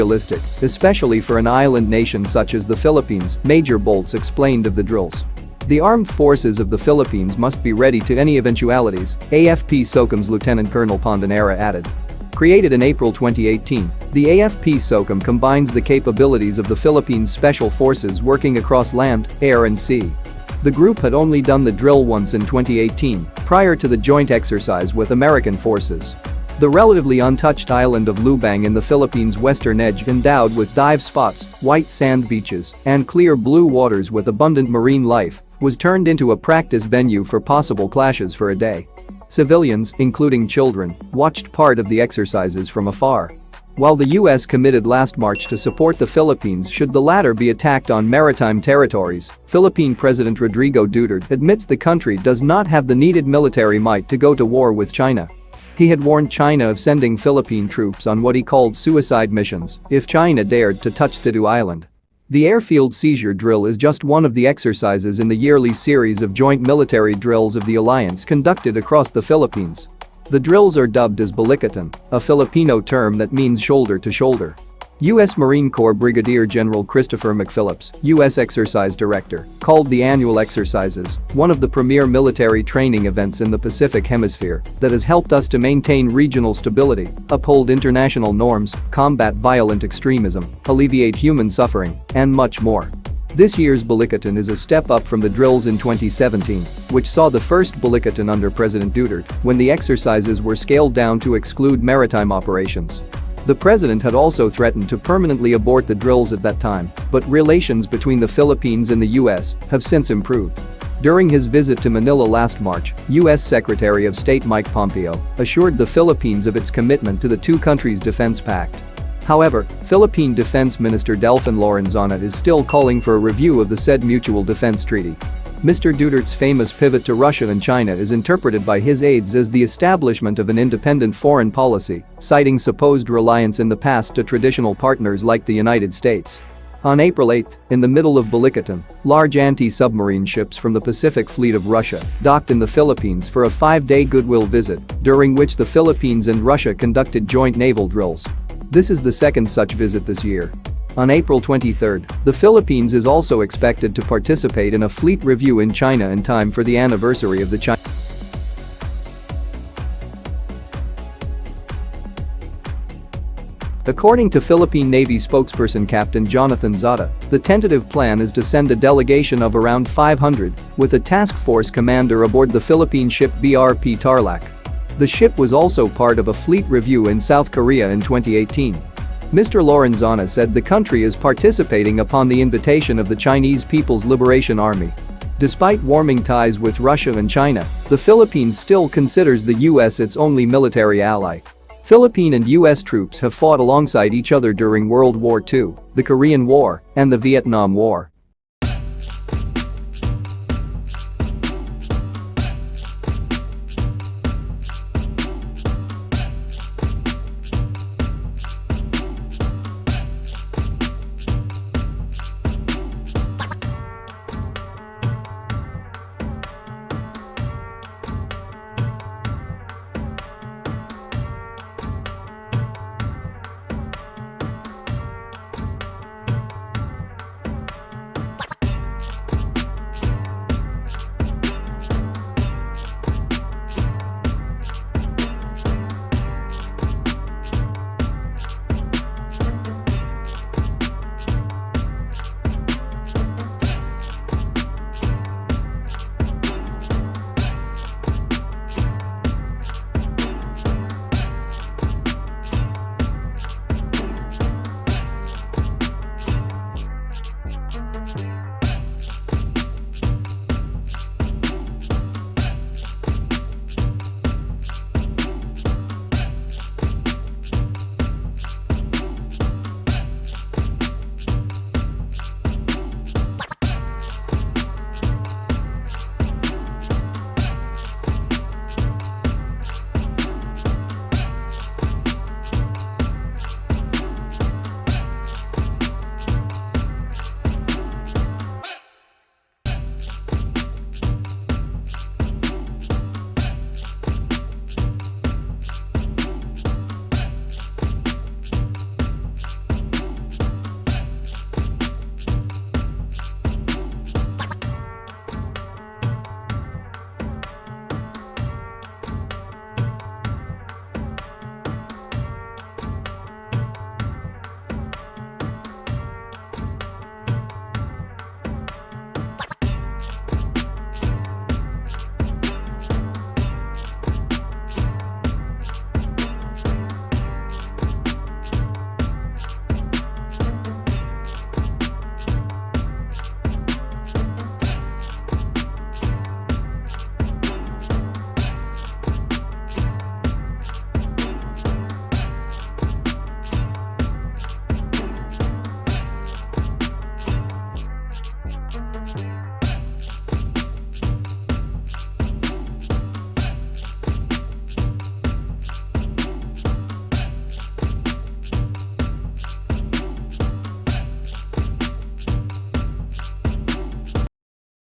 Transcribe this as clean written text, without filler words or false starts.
realistic, especially for an island nation such as the Philippines, Major Bolts explained of the drills. The armed forces of the Philippines must be ready to any eventualities, AFP SOCOM's Lieutenant Colonel Pondanera added. Created in April 2018, the AFP SOCOM combines the capabilities of the Philippines Special Forces working across land, air and sea. The group had only done the drill once in 2018, prior to the joint exercise with American forces. The relatively untouched island of Lubang in the Philippines' western edge, endowed with dive spots, white sand beaches, and clear blue waters with abundant marine life, was turned into a practice venue for possible clashes for a day. Civilians, including children, watched part of the exercises from afar. While the US committed last March to support the Philippines should the latter be attacked on maritime territories, Philippine President Rodrigo Duterte admits the country does not have the needed military might to go to war with China. He had warned China of sending Philippine troops on what he called suicide missions if China dared to touch Thitu Island. The airfield seizure drill is just one of the exercises in the yearly series of joint military drills of the alliance conducted across the Philippines. The drills are dubbed as Balikatan, a Filipino term that means shoulder to shoulder. U.S. Marine Corps Brigadier General Christopher McPhillips, U.S. Exercise Director, called the annual exercises one of the premier military training events in the Pacific Hemisphere that has helped us to maintain regional stability, uphold international norms, combat violent extremism, alleviate human suffering, and much more. This year's Balikatan is a step up from the drills in 2017, which saw the first Balikatan under President Duterte, when the exercises were scaled down to exclude maritime operations. The president had also threatened to permanently abort the drills at that time, but relations between the Philippines and the US have since improved. During his visit to Manila last March, US Secretary of State Mike Pompeo assured the Philippines of its commitment to the two countries' defense pact. However, Philippine Defense Minister Delfin Lorenzana is still calling for a review of the said mutual defense treaty. Mr. Duterte's famous pivot to Russia and China is interpreted by his aides as the establishment of an independent foreign policy, citing supposed reliance in the past to traditional partners like the United States. On April 8, in the middle of Balikatan, large anti-submarine ships from the Pacific Fleet of Russia docked in the Philippines for a 5-day goodwill visit, during which the Philippines and Russia conducted joint naval drills. This is the second such visit this year. On April 23, the Philippines is also expected to participate in a fleet review in China in time for the anniversary of the China. According to Philippine Navy spokesperson Captain Jonathan Zata, the tentative plan is to send a delegation of around 500, with a task force commander aboard the Philippine ship BRP Tarlac. The ship was also part of a fleet review in South Korea in 2018. Mr. Lorenzana said the country is participating upon the invitation of the Chinese People's Liberation Army. Despite warming ties with Russia and China, the Philippines still considers the US its only military ally. Philippine and US troops have fought alongside each other during World War II, the Korean War, and the Vietnam War.